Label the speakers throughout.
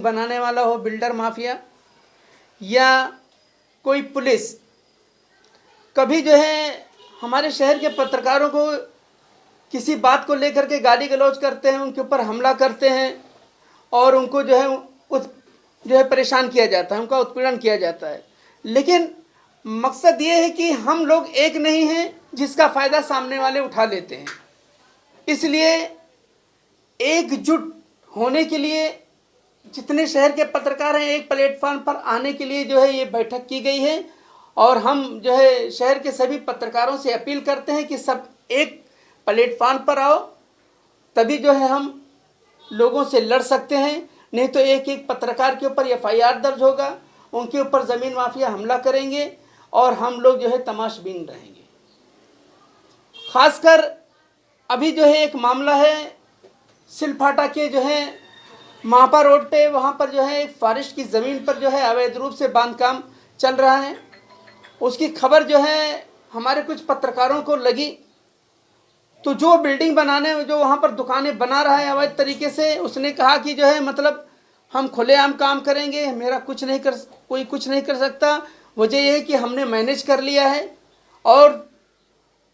Speaker 1: बनाने वाला हो, बिल्डर माफिया या कोई पुलिस, कभी जो है हमारे शहर के पत्रकारों को किसी बात को लेकर के गाली गलौज करते हैं, उनके ऊपर हमला करते हैं और उनको जो है परेशान किया जाता है, उनका उत्पीड़न किया जाता है। लेकिन मकसद ये है कि हम लोग एक नहीं हैं जिसका फ़ायदा सामने वाले उठा लेते हैं। इसलिए एकजुट होने के लिए जितने शहर के पत्रकार हैं, एक प्लेटफॉर्म पर आने के लिए जो है ये बैठक की गई है और हम जो है शहर के सभी पत्रकारों से अपील करते हैं कि सब एक प्लेटफॉर्म पर आओ, तभी जो है हम लोगों से लड़ सकते हैं। नहीं तो एक एक पत्रकार के ऊपर FIR दर्ज होगा, उनके ऊपर ज़मीन माफिया हमला करेंगे और हम लोग जो है तमाशबीन रहेंगे। खासकर अभी जो है एक मामला है सिलफाटा के जो है महापा रोड पे, वहाँ पर जो है एक फॉरेस्ट की ज़मीन पर जो है अवैध रूप से बांधकाम चल रहा है। उसकी खबर जो है हमारे कुछ पत्रकारों को लगी, तो जो बिल्डिंग बनाने, जो वहाँ पर दुकानें बना रहा है अवैध तरीके से, उसने कहा कि जो है मतलब हम खुलेआम काम करेंगे, मेरा कोई कुछ नहीं कर सकता। वजह यह है कि हमने मैनेज कर लिया है और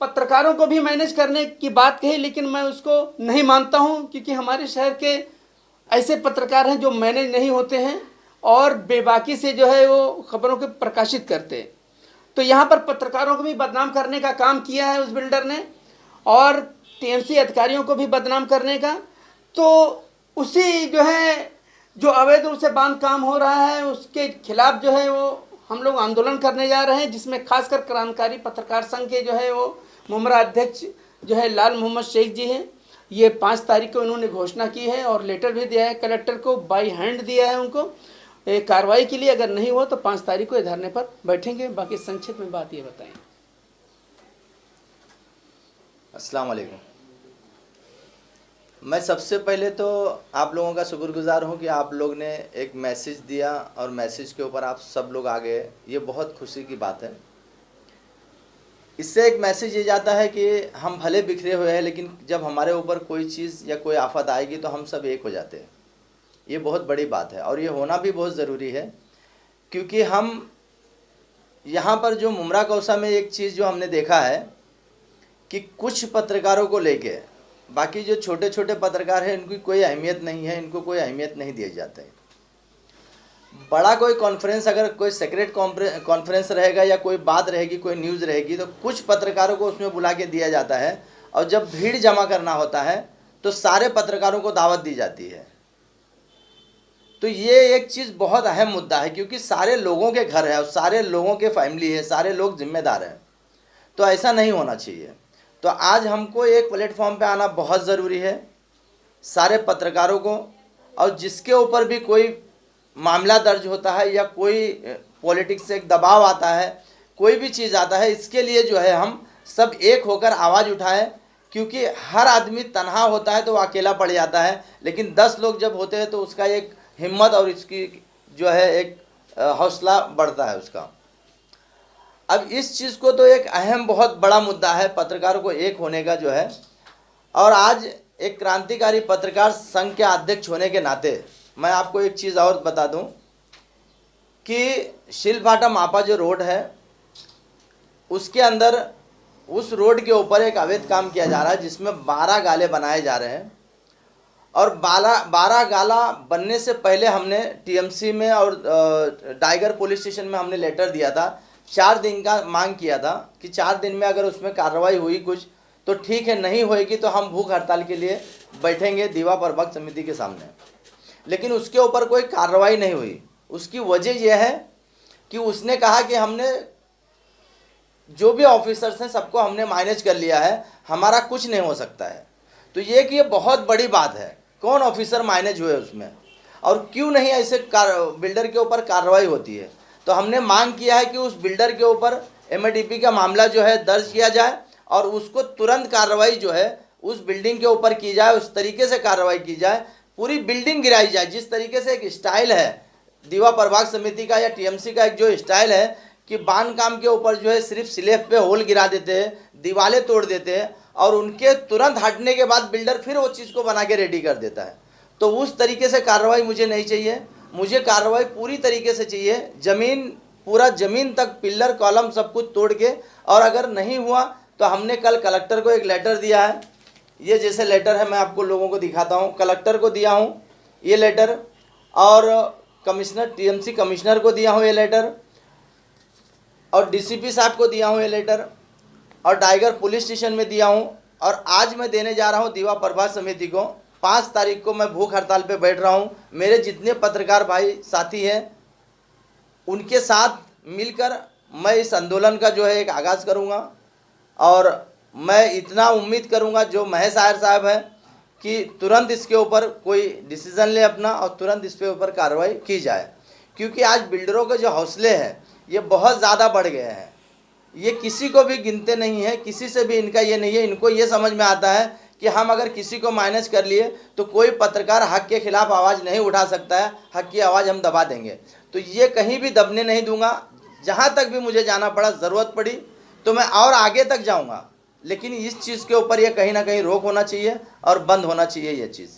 Speaker 1: पत्रकारों को भी मैनेज करने की बात कही, लेकिन मैं उसको नहीं मानता हूँ, क्योंकि हमारे शहर के ऐसे पत्रकार हैं जो मैनेज नहीं होते हैं और बेबाकी से जो है वो खबरों को प्रकाशित करते हैं। तो यहाँ पर पत्रकारों को भी बदनाम करने का काम किया है उस बिल्डर ने और TMC अधिकारियों को भी बदनाम करने का। तो उसी जो है जो अवैध रूप से बांध काम हो रहा है उसके खिलाफ जो है वो हम लोग आंदोलन करने जा रहे हैं, जिसमें खासकर क्रांतिकारी पत्रकार संघ के जो है वो मुमरा अध्यक्ष जो है लाल मोहम्मद शेख जी हैं। ये 5 तारीख को इन्होंने घोषणा की है और लेटर भी दिया है कलेक्टर को, बाई हैंड दिया है उनको कार्रवाई के लिए। अगर नहीं हो तो 5 तारीख को धरने पर बैठेंगे। बाकी संक्षिप्त में बात ये बताएं।
Speaker 2: अस्सलाम वालेकुम। मैं सबसे पहले तो आप लोगों का शुक्रगुजार हूं कि आप लोग ने एक मैसेज दिया और मैसेज के ऊपर आप सब लोग आ गए, ये बहुत खुशी की बात है। इससे एक मैसेज ये जाता है कि हम भले बिखरे हुए हैं, लेकिन जब हमारे ऊपर कोई चीज़ या कोई आफत आएगी तो हम सब एक हो जाते हैं। ये बहुत बड़ी बात है और ये होना भी बहुत ज़रूरी है, क्योंकि हम यहाँ पर जो मुमरा कौसा में एक चीज़ जो हमने देखा है कि कुछ पत्रकारों को लेके बाकी जो छोटे छोटे पत्रकार हैं इनकी कोई अहमियत नहीं है, इनको कोई अहमियत नहीं दिए जाते हैं। बड़ा कोई कॉन्फ्रेंस, अगर कोई सेक्रेट कॉन्फ्रेंस रहेगा या कोई बात रहेगी, कोई न्यूज़ रहेगी, तो कुछ पत्रकारों को उसमें बुला के दिया जाता है और जब भीड़ जमा करना होता है तो सारे पत्रकारों को दावत दी जाती है। तो ये एक चीज़ बहुत अहम मुद्दा है, क्योंकि सारे लोगों के घर है और सारे लोगों के फैमिली है, सारे लोग जिम्मेदार हैं। तो ऐसा नहीं होना चाहिए। तो आज हमको एक प्लेटफॉर्म पे आना बहुत ज़रूरी है, सारे पत्रकारों को, और जिसके ऊपर भी कोई मामला दर्ज होता है या कोई पॉलिटिक्स से एक दबाव आता है, कोई भी चीज़ आता है, इसके लिए जो है हम सब एक होकर आवाज़ उठाएं। क्योंकि हर आदमी तन्हा होता है तो अकेला पड़ जाता है, लेकिन 10 लोग जब होते हैं तो उसका एक हिम्मत और इसकी जो है एक हौसला बढ़ता है उसका। अब इस चीज़ को तो एक अहम बहुत बड़ा मुद्दा है पत्रकारों को एक होने का जो है। और आज एक क्रांतिकारी पत्रकार संघ के अध्यक्ष होने के नाते मैं आपको एक चीज़ और बता दूं कि सिलफाटा मापा जो रोड है उसके अंदर, उस रोड के ऊपर एक अवैध काम किया जा रहा है जिसमें 12 गाले बनाए जा रहे हैं। और 12 गाला बनने से पहले हमने TMC में और टाइगर पुलिस स्टेशन में हमने लेटर दिया था, 4 दिन का मांग किया था कि 4 दिन में अगर उसमें कार्रवाई हुई कुछ तो ठीक है, नहीं होएगी तो हम भूख हड़ताल के लिए बैठेंगे दीवा प्रबंधक समिति के सामने। लेकिन उसके ऊपर कोई कार्रवाई नहीं हुई। उसकी वजह यह है कि उसने कहा कि हमने जो भी ऑफिसर्स हैं सबको हमने मैनेज कर लिया है, हमारा कुछ नहीं हो सकता है। तो ये बहुत बड़ी बात है, कौन ऑफिसर मैनेज हुए उसमें और क्यों नहीं ऐसे बिल्डर के ऊपर कार्रवाई होती है। तो हमने मांग किया है कि उस बिल्डर के ऊपर MADP का मामला जो है दर्ज किया जाए और उसको तुरंत कार्रवाई जो है उस बिल्डिंग के ऊपर की जाए, उस तरीके से कार्रवाई की जाए, पूरी बिल्डिंग गिराई जाए। जिस तरीके से एक स्टाइल है दीवा प्रभाग समिति का या TMC का एक जो स्टाइल है कि बांध काम के ऊपर जो है सिर्फ स्लैब पे होल गिरा देते हैं, दीवारें तोड़ देते हैं और उनके तुरंत हटने के बाद बिल्डर फिर वो चीज़ को बना के रेडी कर देता है। तो उस तरीके से कार्रवाई मुझे नहीं चाहिए। मुझे कार्रवाई पूरी तरीके से चाहिए, ज़मीन पूरा ज़मीन तक पिलर कॉलम सब कुछ तोड़ के। और अगर नहीं हुआ तो हमने कल कलेक्टर को एक लेटर दिया है, ये जैसे लेटर है मैं आपको लोगों को दिखाता हूँ, कलेक्टर को दिया हूँ ये लेटर, और कमिश्नर टीएमसी कमिश्नर को दिया हूँ ये लेटर, और डीसीपी साहब को दिया हूँ ये लेटर, और टाइगर पुलिस स्टेशन में दिया हूँ। और आज मैं देने जा रहा हूँ दीवा प्रभात समिति को। 5 तारीख को मैं भूख हड़ताल पे बैठ रहा हूँ। मेरे जितने पत्रकार भाई साथी हैं उनके साथ मिलकर मैं इस आंदोलन का जो है एक आगाज़ करूँगा। और मैं इतना उम्मीद करूँगा जो महेश आयर साहब हैं कि तुरंत इसके ऊपर कोई डिसीज़न ले अपना, और तुरंत इस पे ऊपर कार्रवाई की जाए। क्योंकि आज बिल्डरों के जो हौसले हैं ये बहुत ज़्यादा बढ़ गए हैं, ये किसी को भी गिनते नहीं है, किसी से भी इनका ये नहीं है। इनको ये समझ में आता है कि हम अगर किसी को माइनस कर लिए तो कोई पत्रकार हक के खिलाफ आवाज़ नहीं उठा सकता है, हक की आवाज़ हम दबा देंगे। तो ये कहीं भी दबने नहीं दूंगा। जहाँ तक भी मुझे जाना पड़ा, ज़रूरत पड़ी तो मैं और आगे तक जाऊँगा, लेकिन इस चीज़ के ऊपर ये कहीं ना कहीं रोक होना चाहिए और बंद होना चाहिए ये चीज़।